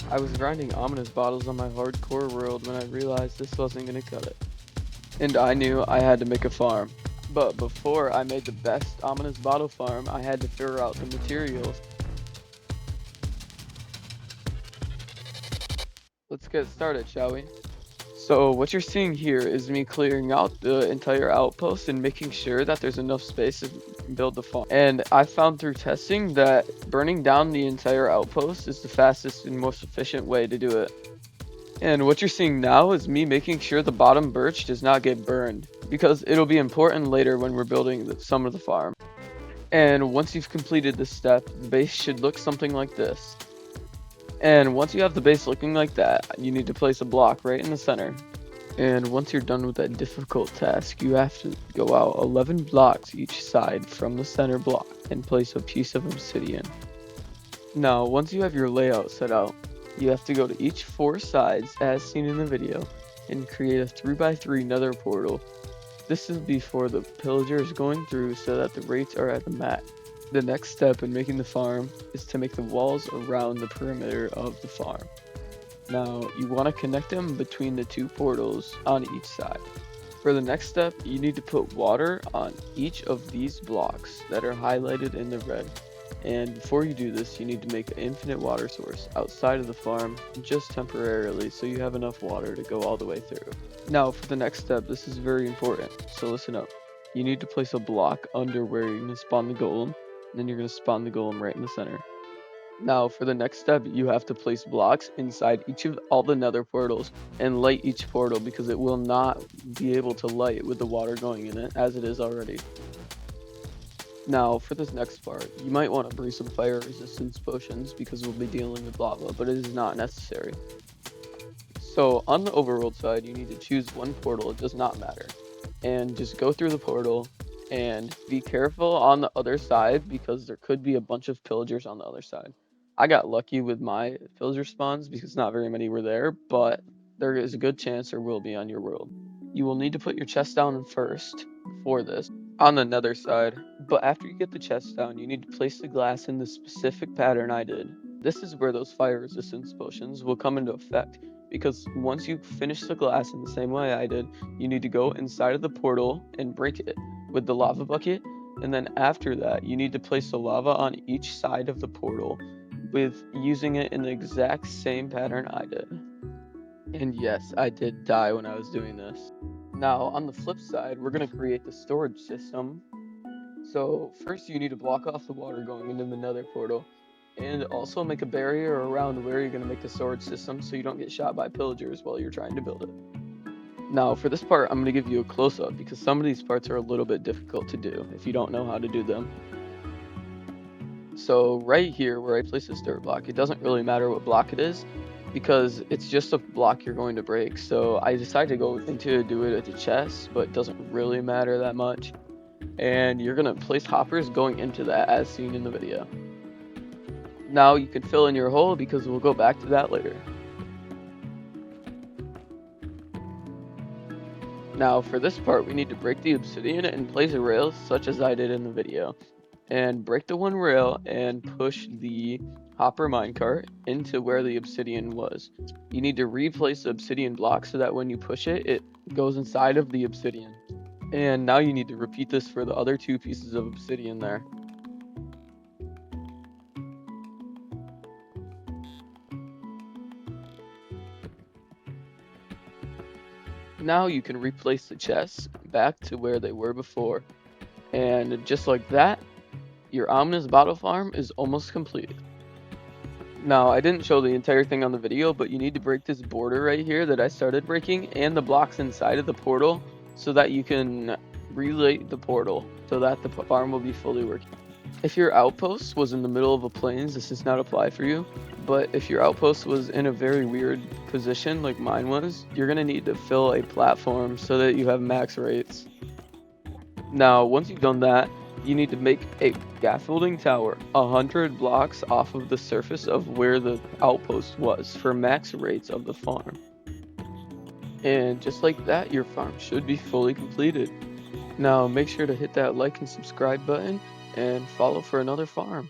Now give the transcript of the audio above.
I was grinding ominous bottles on my hardcore world when I realized this wasn't gonna cut it. And I knew I had to make a farm. But before I made the best ominous bottle farm, I had to figure out the materials. Let's get started, shall we? So what you're seeing here is me clearing out the entire outpost and making sure that there's enough space to build the farm. And I found through testing that burning down the entire outpost is the fastest and most efficient way to do it. And what you're seeing now is me making sure the bottom birch does not get burned, because it'll be important later when we're building some of the farm. And once you've completed this step, the base should look something like this. And once you have the base looking like that, you need to place a block right in the center. And once you're done with that difficult task, you have to go out 11 blocks each side from the center block and place a piece of obsidian. Now, once you have your layout set out, you have to go to each 4 sides as seen in the video and create a 3x3 nether portal. This is before the pillager is going through so that the rates are at the max. The next step in making the farm is to make the walls around the perimeter of the farm. Now, you want to connect them between the 2 portals on each side. For the next step, you need to put water on each of these blocks that are highlighted in the red. And before you do this, you need to make an infinite water source outside of the farm, just temporarily, so you have enough water to go all the way through. Now, for the next step, this is very important, so listen up. You need to place a block under where you're going to spawn the golem, and then you're going to spawn the golem right in the center. Now, for the next step, you have to place blocks inside each of all the nether portals and light each portal, because it will not be able to light with the water going in it as it is already. Now, for this next part, you might want to brew some fire resistance potions because we'll be dealing with lava, but it is not necessary. So, on the overworld side, you need to choose one portal, it does not matter. And just go through the portal, and be careful on the other side because there could be a bunch of pillagers on the other side. I got lucky with my pillager spawns because not very many were there, but there is a good chance there will be on your world. You will need to put your chest down first for this on the nether side, but after you get the chest down, you need to place the glass in the specific pattern I did. This is where those fire resistance potions will come into effect, because once you finish the glass in the same way I did, you need to go inside of the portal and break it with the lava bucket, and then after that, you need to place the lava on each side of the portal with using it in the exact same pattern I did. And yes, I did die when I was doing this. Now, on the flip side, we're going to create the storage system. So first you need to block off the water going into the nether portal, and also make a barrier around where you're going to make the storage system so you don't get shot by pillagers while you're trying to build it. Now, for this part, I'm going to give you a close-up because some of these parts are a little bit difficult to do if you don't know how to do them. So right here where I place this dirt block, it doesn't really matter what block it is because it's just a block you're going to break. So I decided to go into do it at the chest, but it doesn't really matter that much. And you're going to place hoppers going into that as seen in the video. Now you can fill in your hole because we'll go back to that later. Now for this part, we need to break the obsidian and place a rail such as I did in the video. And break the one rail and push the hopper minecart into where the obsidian was. You need to replace the obsidian block so that when you push it, it goes inside of the obsidian. And now you need to repeat this for the other 2 pieces of obsidian there. Now you can replace the chests back to where they were before. And just like that, your ominous bottle farm is almost completed. Now, I didn't show the entire thing on the video, but you need to break this border right here that I started breaking and the blocks inside of the portal so that you can relay the portal so that the farm will be fully working. If your outpost was in the middle of a plains, this does not apply for you. But if your outpost was in a very weird position like mine was, you're going to need to fill a platform so that you have max rates. Now, once you've done that, you need to make a scaffolding tower 100 blocks off of the surface of where the outpost was for max rates of the farm. And just like that, your farm should be fully completed. Now make sure to hit that like and subscribe button and follow for another farm.